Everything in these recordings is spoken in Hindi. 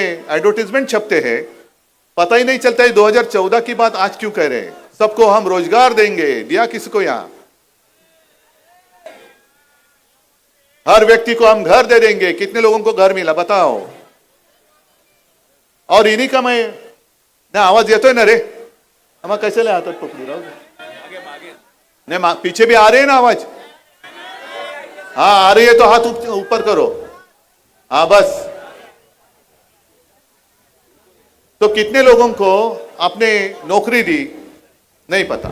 एडवर्टीजमेंट छपते हैं, पता ही नहीं चलता है 2014 की बात आज क्यों कह रहे हैं। सबको हम रोजगार देंगे, दिया किसको? यहां हर व्यक्ति को हम घर दे देंगे। कितने लोगों को घर मिला बताओ? और इन्हीं का मैं ना आवाज येतोय ना रे, हम कैसे ले आता पकड़ी रहो नहीं, पीछे भी आ रहे हैं ना आवाज? हाँ आ रही है तो हाथ ऊपर करो। हाँ बस। तो कितने लोगों को आपने नौकरी दी नहीं पता।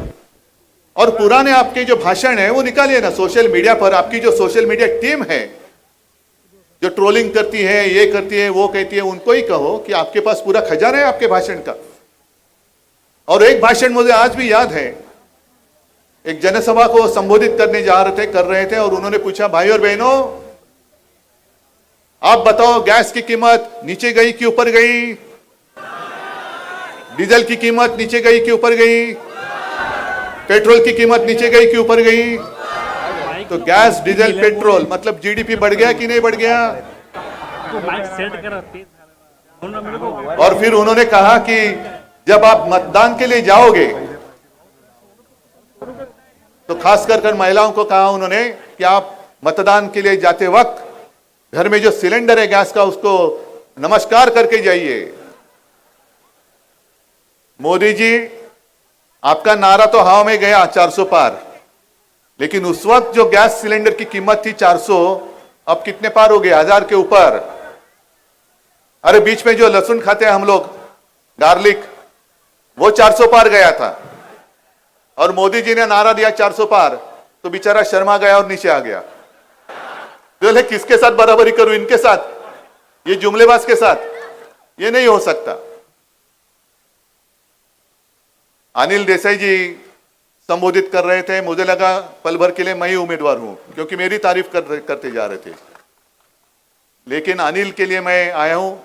और पुराने आपके जो भाषण है वो निकालिए ना सोशल मीडिया पर। आपकी जो सोशल मीडिया टीम है जो ट्रोलिंग करती है, ये करती है, वो कहती है, उनको ही कहो कि आपके पास पूरा खजाना है आपके भाषण का। और एक भाषण मुझे आज भी याद है, एक जनसभा को संबोधित करने कर रहे थे और उन्होंने पूछा, भाई और बहनों आप बताओ गैस की कीमत नीचे गई कि ऊपर गई? डीजल की कीमत नीचे गई कि ऊपर गई? पेट्रोल की कीमत नीचे गई कि ऊपर गई? तो गैस, डीजल, पेट्रोल मतलब जीडीपी बढ़ गया कि नहीं बढ़ गया? और फिर उन्होंने कहा कि जब आप मतदान के लिए जाओगे, तो खास कर महिलाओं को कहा उन्होंने कि आप मतदान के लिए जाते वक्त घर में जो सिलेंडर है गैस का उसको नमस्कार करके जाइए। मोदी जी आपका नारा तो हवा में गया 400 पार, लेकिन उस वक्त जो गैस सिलेंडर की कीमत थी 400, अब कितने पार हो गए? 1000 के ऊपर। अरे बीच में जो लहसुन खाते हैं हम लोग, गार्लिक, वो 400 पार गया था और मोदी जी ने नारा दिया 400 पार, तो बेचारा शर्मा गया और नीचे आ गया। बोले किसके साथ बराबरी करूं? इनके साथ, ये जुमलेबाज के साथ? ये नहीं हो सकता। अनिल देसाई जी संबोधित कर रहे थे, मुझे लगा पल भर के लिए मैं ही उम्मीदवार हूं क्योंकि मेरी तारीफ करते जा रहे थे, लेकिन अनिल के लिए मैं आया हूं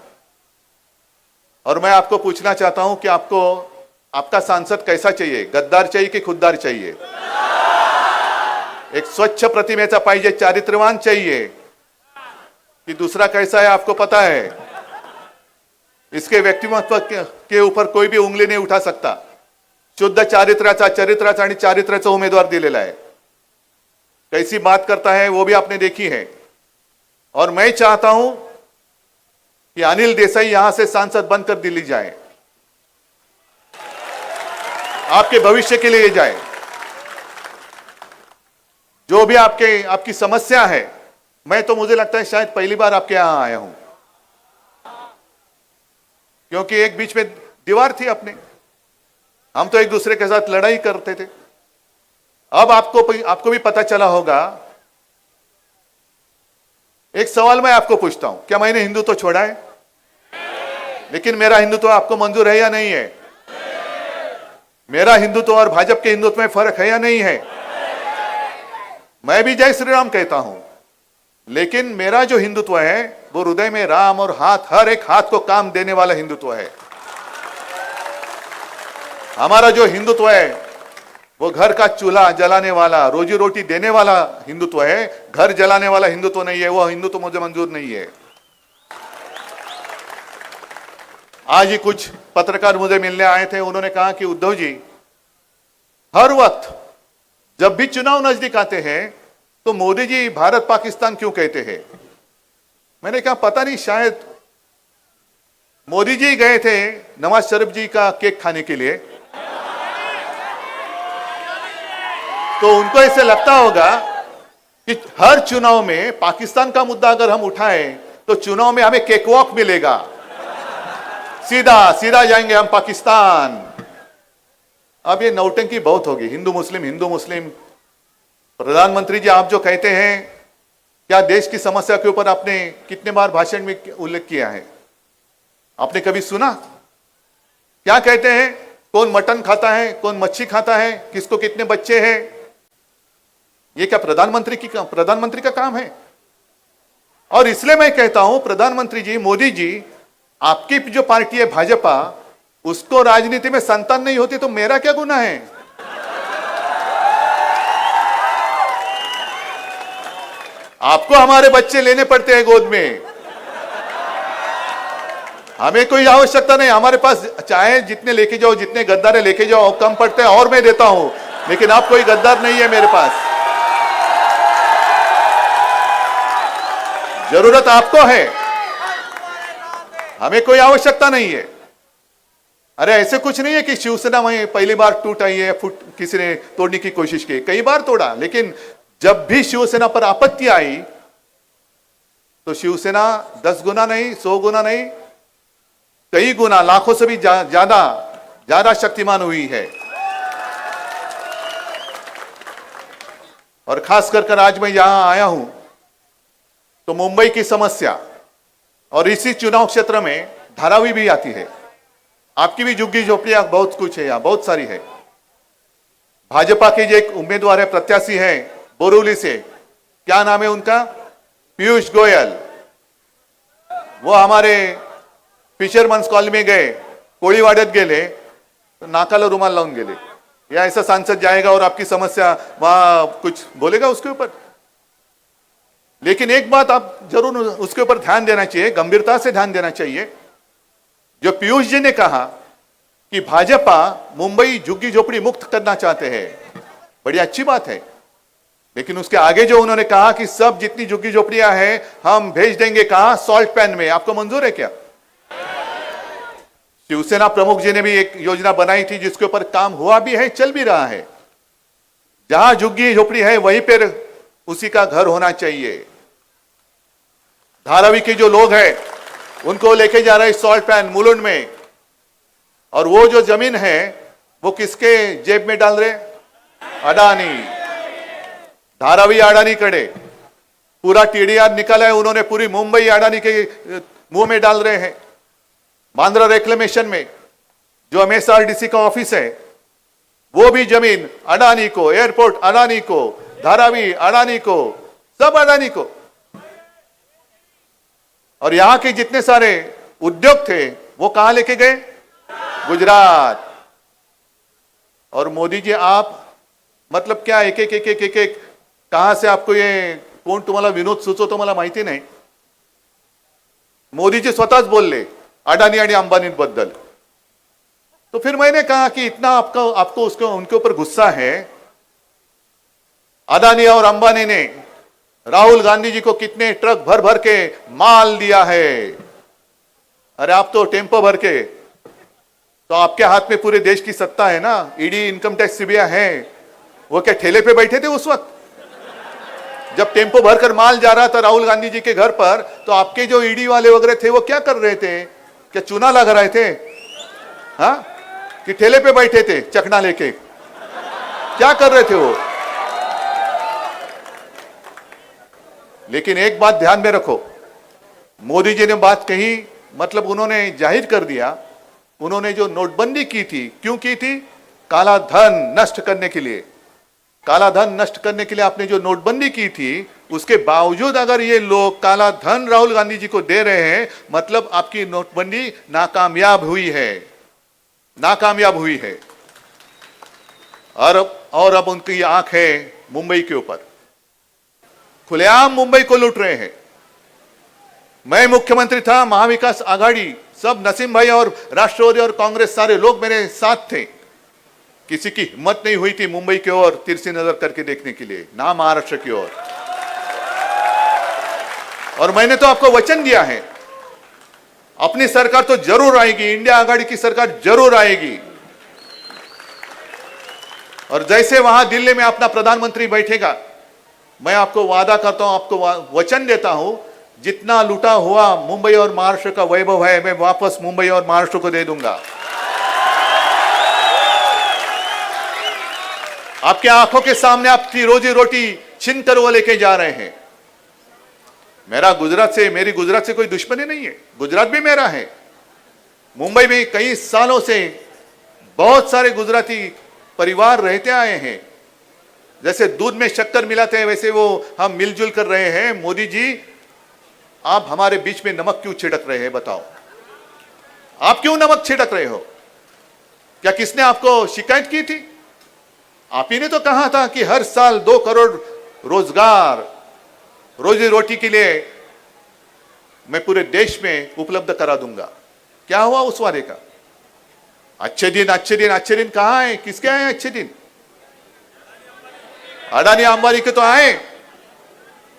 और मैं आपको पूछना चाहता हूं कि आपको आपका सांसद कैसा चाहिए? गद्दार चाहिए कि खुददार चाहिए? एक स्वच्छ प्रतिमेचा पाहिजे, चारित्र्यवान चाहिए कि दूसरा कैसा है आपको पता है? इसके व्यक्तिमत्व के ऊपर कोई भी उंगली नहीं उठा सकता। शुद्ध चरित्राचा आणि चारित्र्याचा उमेदवार दिलेला है। कैसी बात करता है वो भी आपने देखी है। और मैं चाहता हूं कि अनिल देसाई यहां से सांसद बनकर दिल्ली जाए, आपके भविष्य के लिए जाए। जो भी आपकी समस्या है, मैं तो मुझे लगता है शायद पहली बार आपके यहां आया हूं, क्योंकि एक बीच में दीवार थी अपने, हम तो एक दूसरे के साथ लड़ाई करते थे। अब आपको भी पता चला होगा। एक सवाल मैं आपको पूछता हूं, क्या मैंने हिंदुत्व छोड़ा है? लेकिन मेरा हिंदुत्व आपको मंजूर है या नहीं है? मेरा हिंदुत्व और भाजपा के हिंदुत्व में फर्क है या नहीं है? मैं भी जय श्री राम कहता हूं, लेकिन मेरा जो हिंदुत्व है वो हृदय में राम और हर एक हाथ को काम देने वाला हिंदुत्व है। हमारा जो हिंदुत्व है वो घर का चूल्हा जलाने वाला, रोजी रोटी देने वाला हिंदुत्व है, घर जलाने वाला हिंदुत्व नहीं है। वो हिंदुत्व मुझे मंजूर नहीं है। आज ही कुछ पत्रकार मुझे मिलने आए थे, उन्होंने कहा कि उद्धव जी हर वक्त जब भी चुनाव नजदीक आते हैं तो मोदी जी भारत पाकिस्तान क्यों कहते हैं? मैंने कहा पता नहीं, शायद मोदी जी गए थे नवाज शरीफ जी का केक खाने के लिए, तो उनको ऐसे लगता होगा कि हर चुनाव में पाकिस्तान का मुद्दा अगर हम उठाएं तो चुनाव में हमें केक वॉक मिलेगा, सीधा सीधा जाएंगे हम पाकिस्तान। अब ये नौटंकी बहुत होगी, हिंदू मुस्लिम। प्रधानमंत्री जी आप जो कहते हैं, क्या देश की समस्या के ऊपर आपने कितने बार भाषण में उल्लेख किया है? आपने कभी सुना? क्या कहते हैं? कौन मटन खाता है, कौन मच्छी खाता है, किसको कितने बच्चे हैं? ये क्या प्रधानमंत्री का काम है? और इसलिए मैं कहता हूं प्रधानमंत्री जी, मोदी जी, आपकी जो पार्टी है भाजपा, उसको राजनीति में संतान नहीं होती तो मेरा क्या गुनाह है? आपको हमारे बच्चे लेने पड़ते हैं गोद में, हमें कोई आवश्यकता नहीं, हमारे पास चाहे जितने लेके जाओ, जितने गद्दारे लेके जाओ, कम पड़ते हैं और मैं देता हूं, लेकिन आप कोई गद्दार नहीं है मेरे पास। जरूरत आपको है, हमें कोई आवश्यकता नहीं है। अरे ऐसे कुछ नहीं है कि शिवसेना में पहली बार टूट आई है, फुट किसी ने तोड़ने की कोशिश की, कई बार तोड़ा, लेकिन जब भी शिवसेना पर आपत्ति आई तो शिवसेना 10 गुना नहीं, 100 गुना नहीं, कई गुना, लाखों से भी ज्यादा शक्तिमान हुई है। और खास कर आज मैं यहां आया हूं तो मुंबई की समस्या और इसी चुनाव क्षेत्र में धारावी भी आती है। आपकी भी झुग्गी झोपड़ियां बहुत कुछ है, यहां बहुत सारी है। भाजपा के जो एक उम्मीदवार है, प्रत्याशी है बोरीवली से, क्या नाम है उनका, पीयूष गोयल, वो हमारे फिशरमन्स कॉलनी में गए, कोळीवाड्यात गेले तो नाकाला रुमाल लावून गेले। या ऐसा सांसद जाएगा और आपकी समस्या वहां कुछ बोलेगा उसके ऊपर? लेकिन एक बात आप जरूर उसके ऊपर ध्यान देना चाहिए, गंभीरता से ध्यान देना चाहिए। जो पीयूष जी ने कहा कि भाजपा मुंबई झुग्गी झोपड़ी मुक्त करना चाहते हैं, बड़ी अच्छी बात है, लेकिन उसके आगे जो उन्होंने कहा कि सब जितनी झुग्गी झोपड़ियां हैं हम भेज देंगे, कहा सॉल्ट पैन में, आपको मंजूर है क्या? शिवसेना प्रमुख जी ने भी एक योजना बनाई थी जिसके ऊपर काम हुआ भी है, चल भी रहा है। जहां झुग्गी झोपड़ी है वहीं पर उसी का घर होना चाहिए। धारावी के जो लोग हैं उनको लेके जा रहे हैं सॉल्ट पैन मुलुंड में, और वो जो जमीन है वो किसके जेब में डाल रहे? अडानी, धारावी अडानी कड़े, पूरा टीडीआर निकला है, उन्होंने पूरी मुंबई अडानी के मुंह में डाल रहे हैं। बांद्रा रेक्लेमेशन में जो एमएसआरडीसी का ऑफिस है वो भी जमीन अडानी को, एयरपोर्ट अडानी को, धारावी अडानी को, सब अडानी को। और यहां के जितने सारे उद्योग थे वो कहां लेके गए? गुजरात। और मोदी जी आप मतलब क्या एक एक कहां से आपको ये, कोण तुम्हाला विनोद सुचवतो मला माहिती नाही, मोदी जी स्वतःच बोलले अडानी आणि अंबानी बद्दल। तो फिर मैंने कहा कि इतना आपको उसको उनके ऊपर गुस्सा है। अडानी और अंबानी ने राहुल गांधी जी को कितने ट्रक भर भर के माल दिया है। अरे आप तो टेम्पो भर के, तो आपके हाथ में पूरे देश की सत्ता है ना, ईडी, इनकम टैक्स, सीबीआई है। वो क्या ठेले पे बैठे थे उस वक्त जब टेम्पो भरकर माल जा रहा था राहुल गांधी जी के घर पर? तो आपके जो ईडी वाले वगैरह थे वो क्या कर रहे थे? क्या चूना लगा रहे थे? हाँ, कि ठेले पे बैठे थे चकना लेके? क्या कर रहे थे वो? लेकिन एक बात ध्यान में रखो, मोदी जी ने बात कही, मतलब उन्होंने जाहिर कर दिया, उन्होंने जो नोटबंदी की थी, क्यों की थी? काला धन नष्ट करने के लिए। काला धन नष्ट करने के लिए आपने जो नोटबंदी की थी, उसके बावजूद अगर ये लोग काला धन राहुल गांधी जी को दे रहे हैं, मतलब आपकी नोटबंदी नाकामयाब हुई है, नाकामयाब हुई है। और अब उनकी आंख है मुंबई के ऊपर, खुलेआम मुंबई को लूट रहे हैं। मैं मुख्यमंत्री था, महाविकास आघाड़ी, सब नसीम भाई और राष्ट्रवादी और कांग्रेस सारे लोग मेरे साथ थे। किसी की हिम्मत नहीं हुई थी मुंबई की ओर तिरछी नजर करके देखने के लिए, ना महाराष्ट्र की ओर। और मैंने तो आपको वचन दिया है, अपनी सरकार तो जरूर आएगी, इंडिया आघाड़ी की सरकार जरूर आएगी। और जैसे वहां दिल्ली में अपना प्रधानमंत्री बैठेगा, मैं आपको वादा करता हूं, आपको वचन देता हूं, जितना लूटा हुआ मुंबई और महाराष्ट्र का वैभव है, मैं वापस मुंबई और महाराष्ट्र को दे दूंगा। आपके आंखों के सामने आपकी रोजी रोटी छीन कर वो लेके जा रहे हैं। मेरी गुजरात से कोई दुश्मनी नहीं है, गुजरात भी मेरा है। मुंबई में कई सालों से बहुत सारे गुजराती परिवार रहते आए हैं। जैसे दूध में शक्कर मिलाते हैं, वैसे वो हम मिलजुल कर रहे हैं। मोदी जी, आप हमारे बीच में नमक क्यों छिड़क रहे हैं? बताओ, आप क्यों नमक छिड़क रहे हो? क्या किसने आपको शिकायत की थी? आप ही ने तो कहा था कि हर साल 2 करोड़ रोजगार, रोजी रोटी के लिए मैं पूरे देश में उपलब्ध करा दूंगा। क्या हुआ उस वादे का? अच्छे दिन अच्छे दिन अच्छे दिन कहां है? किसके आए अच्छे दिन? अडानी अंबानी के तो आए,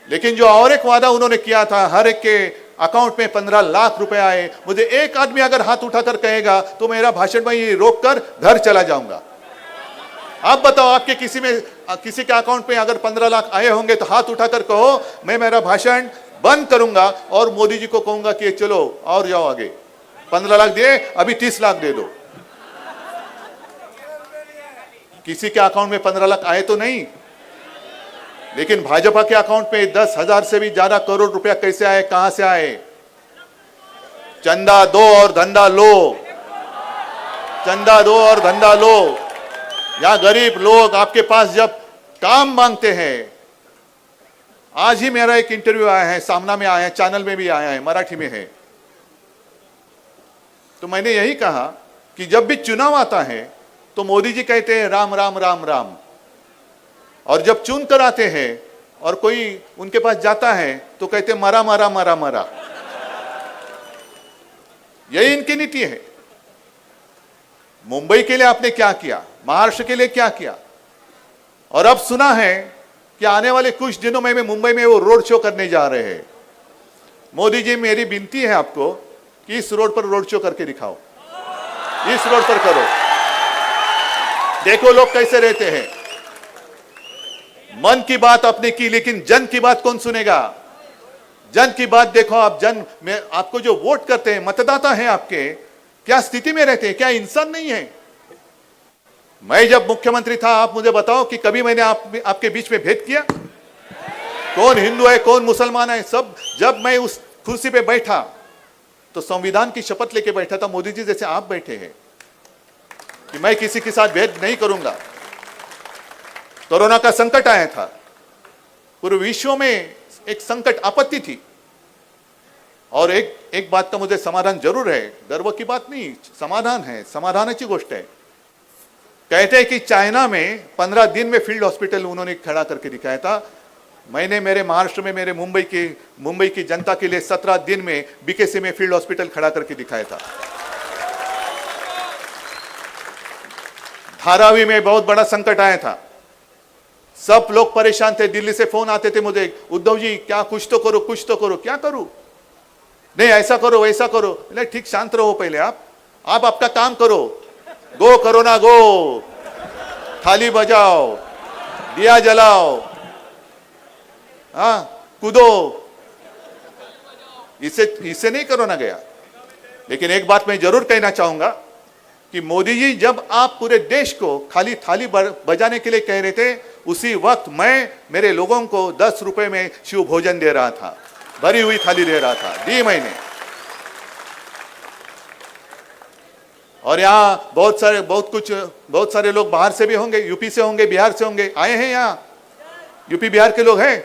लेकिन जो और एक वादा उन्होंने किया था, हर एक के अकाउंट में 15 लाख रुपए आए। मुझे एक आदमी अगर हाथ उठाकर कहेगा तो मेरा भाषण में ही रोककर घर चला जाऊंगा। आप बताओ, आपके किसी के अकाउंट में अगर 15 लाख आए होंगे तो हाथ उठाकर कहो, मैं मेरा भाषण बंद करूंगा और मोदी जी को कहूंगा कि चलो और जाओ आगे। 15 लाख दिए, अभी 30 लाख दे दो। किसी के अकाउंट में 15 लाख आए तो नहीं, लेकिन भाजपा के अकाउंट में 10,000 से भी ज्यादा करोड़ रुपया कैसे आए, कहां से आए? चंदा दो और धंधा लो, चंदा दो और धंधा लो। या गरीब लोग आपके पास जब काम मांगते हैं, आज ही मेरा एक इंटरव्यू आया है, सामना में आया है, चैनल में भी आया है, मराठी में है, तो मैंने यही कहा कि जब भी चुनाव आता है तो मोदी जी कहते हैं राम राम राम राम, और जब चुन कर आते हैं और कोई उनके पास जाता है तो कहते मरा मरा मरा मरा। यही इनकी नीति है। मुंबई के लिए आपने क्या किया, महाराष्ट्र के लिए क्या किया, और अब सुना है कि आने वाले कुछ दिनों में मुंबई में वो रोड शो करने जा रहे हैं। मोदी जी, मेरी विनती है आपको कि इस रोड पर रोड शो करके दिखाओ, इस रोड पर करो, देखो लोग कैसे रहते हैं। मन की बात आपने की, लेकिन जन की बात कौन सुनेगा? जन की बात देखो आप। जन में आपको जो वोट करते हैं, मतदाता हैं आपके, क्या स्थिति में रहते हैं? क्या इंसान नहीं है? मैं जब मुख्यमंत्री था, आप मुझे बताओ कि कभी मैंने आपके बीच में भेद किया? कौन हिंदू है, कौन मुसलमान है, सब जब मैं उस कुर्सी पे बैठा तो संविधान की शपथ लेके बैठा था, मोदी जी जैसे आप बैठे हैं, कि मैं किसी के साथ भेद नहीं करूंगा। कोरोना का संकट आया था, पूरे विश्व में एक संकट, आपत्ति थी, और एक बात का मुझे समाधान जरूर है, गर्व की बात नहीं, समाधान है, समाधानाची गोष्ट है। कहते हैं कि चाइना में 15 दिन में फील्ड हॉस्पिटल उन्होंने खड़ा करके दिखाया था। मैंने मेरे महाराष्ट्र में, मेरे मुंबई की जनता के लिए 17 दिन में बीकेसी में फील्ड हॉस्पिटल खड़ा करके दिखाया था। धारावी में बहुत बड़ा संकट आया था, सब लोग परेशान थे, दिल्ली से फोन आते थे मुझे, उद्धव जी क्या कुछ तो करो, कुछ तो करो। क्या करूं? नहीं ऐसा करो, वैसा करो। ठीक, शांत रहो पहले, आप आपका काम करो, गो करो ना गो, थाली बजाओ, दिया जलाओ, हाँ कूदो, इससे नहीं कोरोना गया। लेकिन एक बात मैं जरूर कहना चाहूंगा कि मोदी जी, जब आप पूरे देश को खाली थाली बजाने के लिए कह रहे थे, उसी वक्त मैं मेरे लोगों को 10 रुपए में शिव भोजन दे रहा था, भरी हुई थाली दे रहा था, दी मैंने। और यहाँ बहुत सारे लोग बाहर से भी होंगे, यूपी से होंगे, बिहार से होंगे, आए हैं यहाँ, यूपी बिहार के लोग हैं,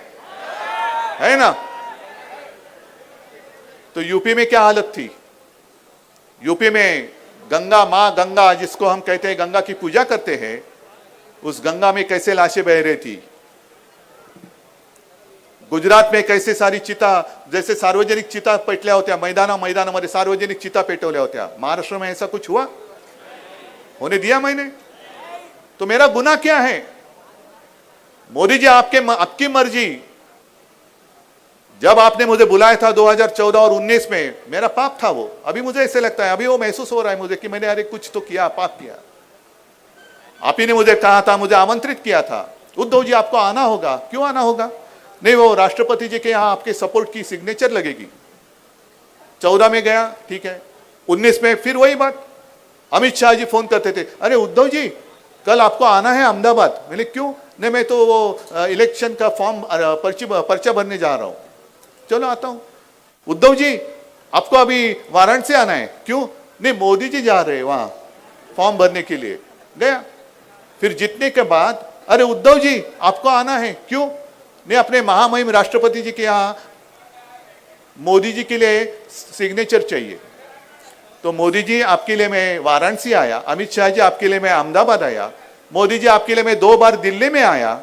है ना? तो यूपी में क्या हालत थी? यूपी में गंगा, मां गंगा जिसको हम कहते हैं, गंगा की पूजा करते हैं, उस गंगा में कैसे लाशें बह रही थी। गुजरात में कैसे सारी चिता, जैसे सार्वजनिक चिता पेटल्या होत्या, मैदानामध्ये सार्वजनिक चिता पेटवल्या होत्या। महाराष्ट्र में ऐसा कुछ हुआ? होने दिया मैंने? तो मेरा गुनाह क्या है? मोदी जी, आपकी मर्जी। जब आपने मुझे बुलाया था 2014 और 19 में, मेरा पाप था वो। अभी मुझे ऐसे लगता है, अभी वो महसूस हो रहा है मुझे कि मैंने अरे कुछ तो किया, पाप किया। आप ही ने मुझे कहा था, मुझे आमंत्रित किया था, उद्धव जी आपको आना होगा। क्यों आना होगा? नहीं, वो राष्ट्रपति जी के यहाँ आपके सपोर्ट की सिग्नेचर लगेगी। 14 में गया, ठीक है। 19 में फिर वही बात, अमित शाह जी फोन करते थे, अरे उद्धव जी कल आपको आना है अहमदाबाद। मैंने क्यों? नहीं, मैं तो वो इलेक्शन का फॉर्म पर्चा भरने जा रहा हूं। चलो आता हूं। उद्धव जी आपको अभी वाराणसी आना है। क्यों? नहीं, मोदी जी जा रहे हैं वहां फॉर्म भरने के लिए। गया। फिर जीतने के बाद, अरे उद्धव जी आपको आना है। क्यों? नहीं, अपने महामहिम राष्ट्रपति जी के यहाँ मोदी जी के लिए सिग्नेचर चाहिए। तो मोदी जी आपके लिए मैं वाराणसी आया, अमित शाह जी आपके लिए मैं अहमदाबाद आया, मोदी जी आपके लिए मैं 2 बार दिल्ली में आया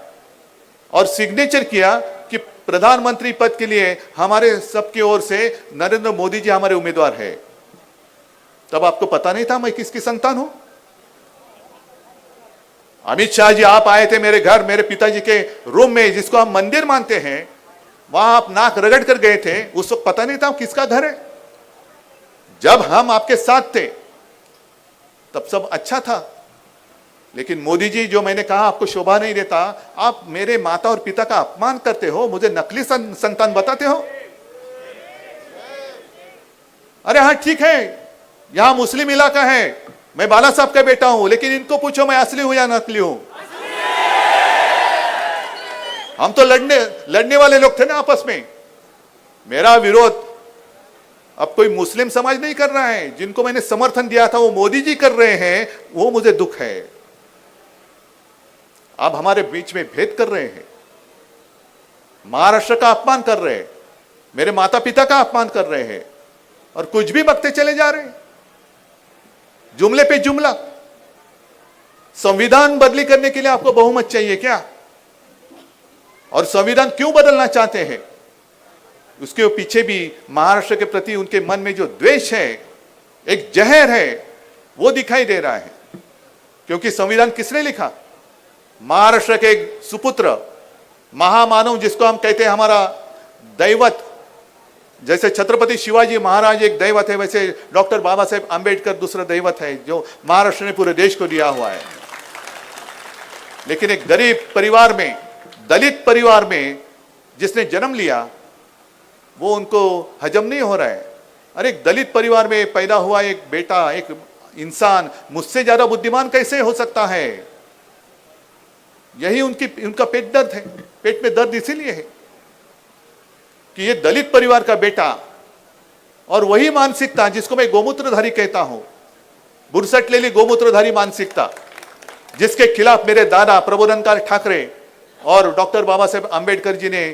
और सिग्नेचर किया कि प्रधानमंत्री पद के लिए हमारे सबकी ओर से नरेंद्र मोदी जी हमारे उम्मीदवार है। तब आपको पता नहीं था मैं किसकी संतान हूं? अमित शाह जी आप आए थे मेरे घर, मेरे पिताजी के रूम में, जिसको हम मंदिर मानते हैं, वहां आप नाक रगड़ कर गए थे। उस वक्त पता नहीं था किसका घर है। जब हम आपके साथ थे तब सब अच्छा था, लेकिन मोदी जी, जो मैंने कहा आपको शोभा नहीं देता, आप मेरे माता और पिता का अपमान करते हो, मुझे नकली संतान बताते हो। अरे हाँ ठीक है, यहां मुस्लिम इलाका है, मैं बाला साहब का बेटा हूं, लेकिन इनको पूछो मैं असली हूं या नकली हूं। हम तो लड़ने वाले लोग थे ना आपस में। मेरा विरोध अब कोई मुस्लिम समाज नहीं कर रहा है, जिनको मैंने समर्थन दिया था वो मोदी जी कर रहे हैं, वो मुझे दुख है। आप हमारे बीच में भेद कर रहे हैं, महाराष्ट्र का अपमान कर रहे हैं, मेरे माता पिता का अपमान कर रहे हैं, और कुछ भी बकते चले जा रहे हैं, जुमले पे जुमला। संविधान बदली करने के लिए आपको बहुमत चाहिए क्या? और संविधान क्यों बदलना चाहते हैं? उसके पीछे भी महाराष्ट्र के प्रति उनके मन में जो द्वेष है, एक जहर है, वो दिखाई दे रहा है। क्योंकि संविधान किसने लिखा? महाराष्ट्र के एक सुपुत्र, महामानव, जिसको हम कहते हैं हमारा दैवत। जैसे छत्रपति शिवाजी महाराज एक दैवत है, वैसे डॉक्टर बाबा साहेब आंबेडकर दूसरा दैवत है, जो महाराष्ट्र ने पूरे देश को दिया हुआ है। लेकिन एक गरीब परिवार में, दलित परिवार में जिसने जन्म लिया, वो उनको हजम नहीं हो रहा है। अरे एक दलित परिवार में पैदा हुआ एक बेटा, एक इंसान मुझसे ज्यादा बुद्धिमान कैसे हो सकता है? यही उनका पेट दर्द है। पेट में दर्द इसीलिए है कि ये दलित परिवार का बेटा, और वही मानसिकता जिसको मैं गोमूत्रधारी कहता हूं, बुरसट ले ली गोमूत्रधारी मानसिकता, जिसके खिलाफ मेरे दादा प्रबोधनकार ठाकरे और डॉक्टर बाबा साहेब आंबेडकर जी ने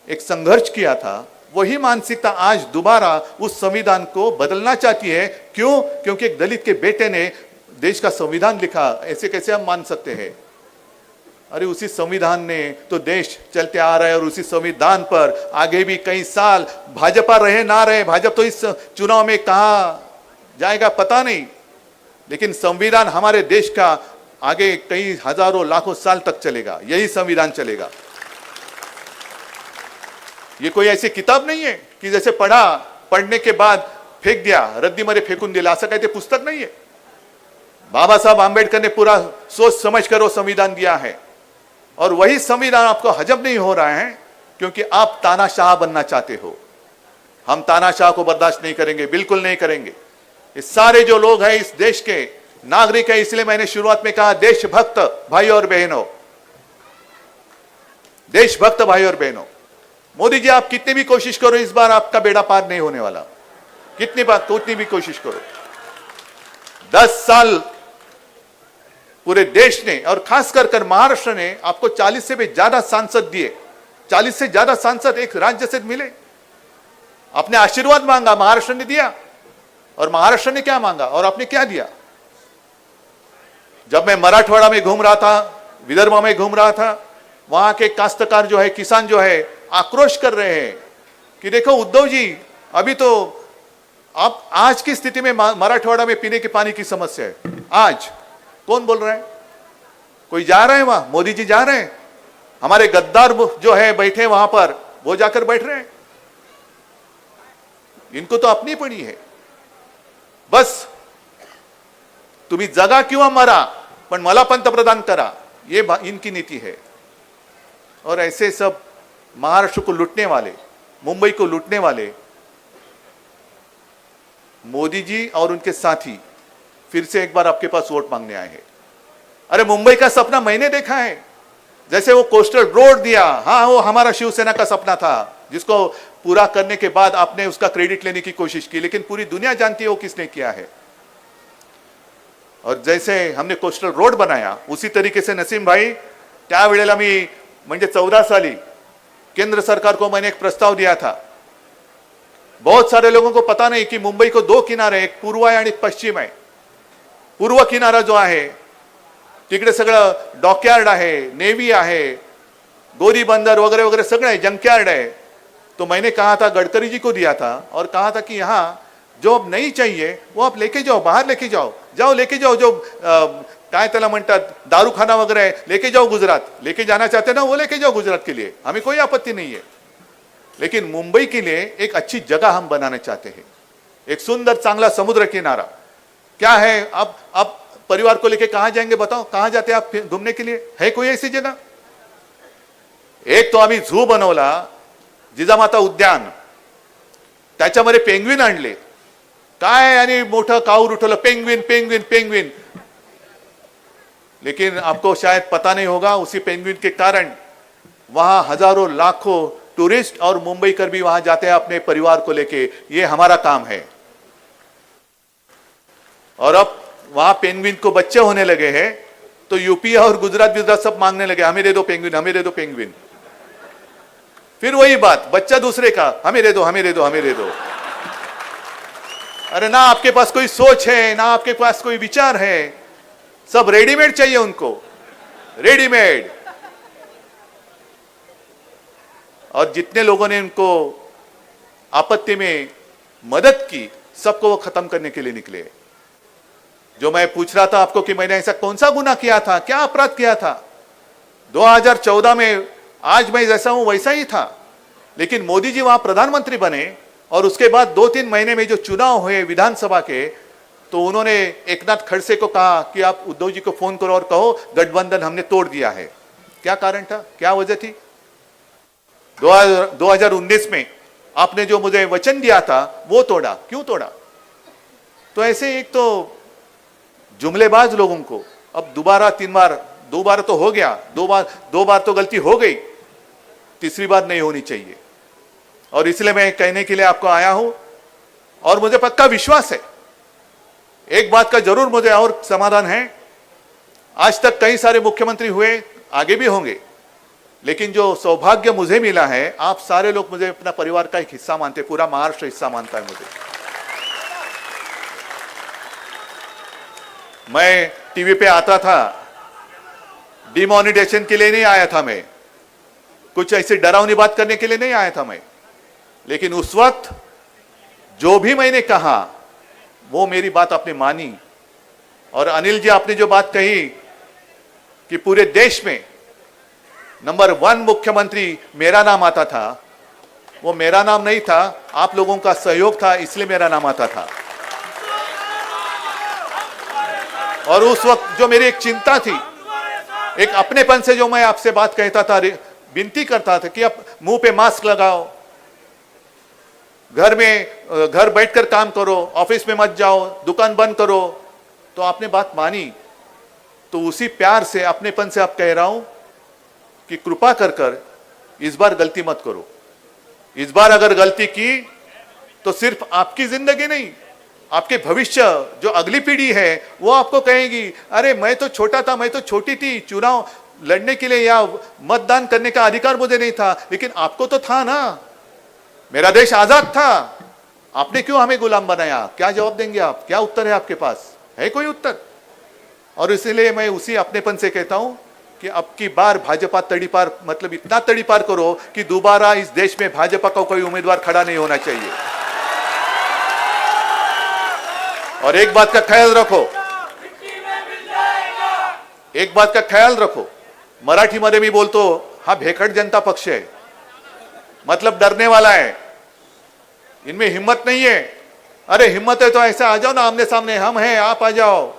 एक संघर्ष किया था, वही मानसिकता आज दोबारा उस संविधान को बदलना चाहती है। क्यों? क्योंकि एक दलित के बेटे ने देश का संविधान लिखा। ऐसे कैसे हम मान सकते हैं? अरे उसी संविधान ने तो देश चलते आ रहा है, और उसी संविधान पर आगे भी कई साल भाजपा रहे ना रहे, भाजपा तो इस चुनाव में कहां जाएगा पता नहीं, लेकिन संविधान हमारे देश का आगे कई हजारों लाखों साल तक चलेगा। यही संविधान चलेगा। ये कोई ऐसी किताब नहीं है कि जैसे पढ़ने के बाद फेंक दिया, रद्दी मरे फेकून दिला, ऐसा कहते पुस्तक नहीं है। बाबा साहब आंबेडकर ने पूरा सोच समझ कर वो संविधान दिया है, और वही संविधान आपको हजम नहीं हो रहा है क्योंकि आप तानाशाह बनना चाहते हो। हम तानाशाह को बर्दाश्त नहीं करेंगे, बिल्कुल नहीं करेंगे। इस सारे जो लोग हैं इस देश के नागरिक है, इसलिए मैंने शुरुआत में कहा देशभक्त भाई और बहनों, देशभक्त भाई और बहनों, मोदी जी आप कितनी भी कोशिश करो, इस बार आपका बेड़ा पार नहीं होने वाला। कितनी भी कोशिश करो। 10 साल पूरे देश ने और खासकर कर महाराष्ट्र ने आपको 40 से भी ज्यादा सांसद दिए। 40 से ज्यादा सांसद एक राज्य से मिले। आपने आशीर्वाद मांगा, महाराष्ट्र ने दिया। और महाराष्ट्र ने क्या मांगा और आपने क्या दिया? जब मैं मराठवाड़ा में घूम रहा था, विदर्भ में घूम रहा था, वहां के काश्तकार जो है, किसान जो है, आक्रोश कर रहे हैं कि देखो उद्धव जी, अभी तो आप आज की स्थिति में मराठवाड़ा में पीने के पानी की समस्या है। आज कौन बोल रहा है? कोई जा रहा है वहां? मोदी जी जा रहे हैं। हमारे गद्दार जो है बैठे वहां पर, वो जाकर बैठ रहे हैं। इनको तो अपनी पड़ी है, बस तुम्ही जगा किंवा मरा पण मला पंतप्रधान करा, ये इनकी नीति है। और ऐसे सब महाराष्ट्र को लूटने वाले, मुंबई को लूटने वाले मोदी जी और उनके साथी फिर से एक बार आपके पास वोट मांगने आए हैं। अरे मुंबई का सपना मैंने देखा है, जैसे वो कोस्टल रोड दिया, हाँ वो हमारा शिवसेना का सपना था, जिसको पूरा करने के बाद आपने उसका क्रेडिट लेने की कोशिश की, लेकिन पूरी दुनिया जानती है वो किसने किया है। और जैसे हमने कोस्टल रोड बनाया, उसी तरीके से नसीम भाई, त्यावेळेला मी म्हणजे 14 साली केंद्र सरकार को मैंने एक प्रस्ताव दिया था। बहुत सारे लोगों को पता नहीं कि मुंबई को 2 किनारे, एक पूर्व आहे आणि पश्चिम आहे। पूर्व किनारा जो आहे तिकडे सगळं डॉकयार्ड आहे, नेव्ही आहे, गोरी बंदर वगैरह वगैरह सगळं आहे, जंकयार्ड है। तो मैंने कहा था, गडकरी जी को दिया था और कहा था कि यहाँ जो अब नहीं चाहिए वो आप लेके जाओ, बाहर लेके जाओ लेके जाओ. जो काय त्याला म्हणतात दारूखाना वगैरह है, लेके जाओ गुजरात. लेके जाना चाहते ना वो लेके जाओ गुजरात के लिए, हमें कोई आपत्ति नहीं है. लेकिन मुंबई के लिए एक अच्छी जगह हम बनाना चाहते हैं, एक सुंदर चांगला समुद्र किनारा. क्या है, अब परिवार को लेके कहां जाएंगे बताओ, कहां जाते आप घूमने के लिए? है कोई ऐसी जगह? एक तो आम्ही झू बनवला, जिजामाता उद्यान, त्याच्यामध्ये पेंग्विन आणले. काय आणि मोठं काऊर उठवलं, पेंग्विन पेंग्विन पेंग्विन. लेकिन आपको शायद पता नहीं होगा, उसी पेंग्विन के कारण वहां हजारों लाखों टूरिस्ट और मुंबईकर भी वहां जाते हैं अपने परिवार को लेके. ये हमारा काम है. और अब वहां पेंग्विन को बच्चे होने लगे हैं, तो यूपी और गुजरात सब मांगने लगे, हमें दे दो पेंग्विन, हमें दे दो पेंग्विन. फिर वही बात, बच्चा दूसरे का, हमें दे दो हमें दे दो हमें दे दो. अरे ना आपके पास कोई सोच है, ना आपके पास कोई विचार है, सब रेडीमेड चाहिए उनको, रेडीमेड. और जितने लोगों ने उनको आपत्ति में मदद की, सबको वो खत्म करने के लिए निकले. जो मैं पूछ रहा था आपको कि मैंने ऐसा कौन सा गुनाह किया था, क्या अपराध किया था? 2014 में आज मैं जैसा हूं वैसा ही था. लेकिन मोदी जी वहां प्रधानमंत्री बने और उसके बाद 2-3 महीने में जो चुनाव हुए विधानसभा के, तो उन्होंने एकनाथ खड़से को कहा कि आप उद्धव जी को फोन करो और कहो गठबंधन हमने तोड़ दिया है. क्या कारण था, क्या वजह थी? 2019 में आपने जो मुझे वचन दिया था वो तोड़ा, क्यों तोड़ा? तो ऐसे एक तो जुमलेबाज लोगों को अब दोबारा 3 बार, 2 बार तो हो गया, 2 बार तो गलती हो गई, तीसरी बार नहीं होनी चाहिए. और इसलिए मैं कहने के लिए आपको आया हूं. और मुझे पक्का विश्वास है, एक बात का जरूर मुझे और समाधान है, आज तक कई सारे मुख्यमंत्री हुए, आगे भी होंगे, लेकिन जो सौभाग्य मुझे मिला है, आप सारे लोग मुझे अपना परिवार का एक हिस्सा मानते, पूरा महाराष्ट्र हिस्सा मानता है मुझे. मैं टीवी पे आता था, डिमोनिटाइजेशन के लिए नहीं आया था मैं, कुछ ऐसी डरावनी बात करने के लिए नहीं आया था मैं. लेकिन उस वक्त जो भी मैंने कहा वो मेरी बात आपने मानी. और अनिल जी, आपने जो बात कही कि पूरे देश में नंबर 1 मुख्यमंत्री मेरा नाम आता था, वो मेरा नाम नहीं था, आप लोगों का सहयोग था, इसलिए मेरा नाम आता था. और उस वक्त जो मेरी एक चिंता थी, एक अपनेपन से जो मैं आपसे बात कहता था, विनती करता था कि आप मुंह पे मास्क लगाओ, घर बैठकर काम करो, ऑफिस में मत जाओ, दुकान बंद करो, तो आपने बात मानी. तो उसी प्यार से, अपनेपन से आप कह रहा हूं कि कृपा कर इस बार गलती मत करो. इस बार अगर गलती की तो सिर्फ आपकी जिंदगी नहीं, आपके भविष्य, जो अगली पीढ़ी है वो आपको कहेगी, अरे मैं तो छोटा था, मैं तो छोटी थी, चुनाव लड़ने के लिए या मतदान करने का अधिकार मुझे नहीं था, लेकिन आपको तो था ना. मेरा देश आजाद था, आपने क्यों हमें गुलाम बनाया? क्या जवाब देंगे आप? क्या उत्तर है आपके पास? है कोई उत्तर? और इसलिए मैं उसी अपनेपन से कहता हूं कि अब की बार भाजपा तड़ीपार, मतलब इतना तड़ीपार करो कि दोबारा इस देश में भाजपा का कोई उम्मीदवार खड़ा नहीं होना चाहिए. और एक बात का ख्याल रखो, एक बात का ख्याल रखो, मराठीमध्ये मी बोलतो, हा भेकड जनता पक्ष है, मतलब डरने वाला है, इनमें हिम्मत नहीं है. अरे हिम्मत है तो ऐसा आ जाओ ना, आमने सामने हम हैं, आप आ जाओ.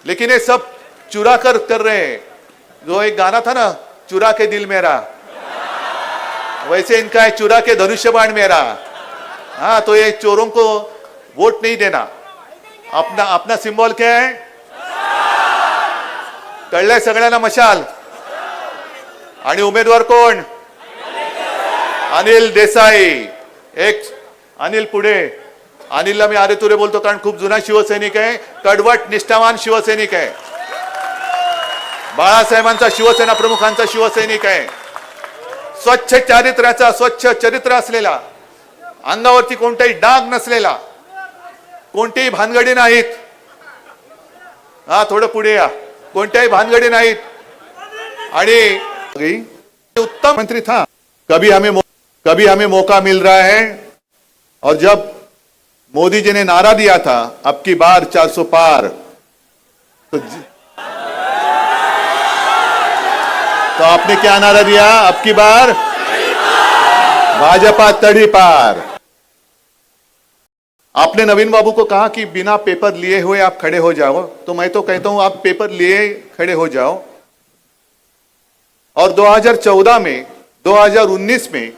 लेकिन ये सब चुरा कर रहे हैं. जो एक गाना था ना, चुरा के दिल मेरा, वैसे इनका है चुरा के धनुष्यबाण मेरा. हाँ, तो ये चोरों को वोट नहीं देना. अपना सिंबल क्या है? कळलंय सगळ्यांना? मशाल. आणि उमेदवार कोण? अनिल देसाई. एक अनिल पुढे. अनिलला मी अरे तुरे बोलतो कारण खूप जुना शिवसैनिक आहे, कडवट निष्ठावान शिवसैनिक आहे, बाळासाहेबांचा, शिवसेना प्रमुखांचा शिवसैनिक आहे, स्वच्छ चारित्र्याचा, स्वच्छ चरित्र असलेला, अंगावरती कोणताही डाग नसलेला, कोणत्याही भानगडी नाहीत. हा, थोडं पुढे या. कोणत्याही भानगडी नाहीत. आणि उत्तम मंत्री था. कभी हमें मौका मिल रहा है, और जब मोदी जी ने नारा दिया था अब की बार 400 पार, तो आपने क्या नारा दिया? अब की बार भाजपा तड़ी पार। आपने नवीन बाबू को कहा कि बिना पेपर लिए हुए आप खड़े हो जाओ, तो मैं तो कहता हूं आप पेपर लिए खड़े हो जाओ। और 2014 में 2019 में